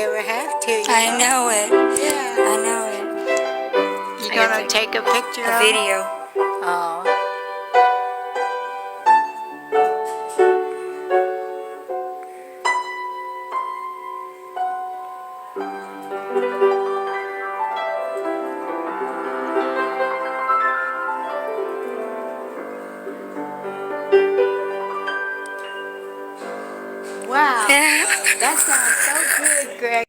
ever have to. I know it. Yeah. I know it. You gonna take a picture A of it? video. Oh. Wow. That sounds so good, Greg.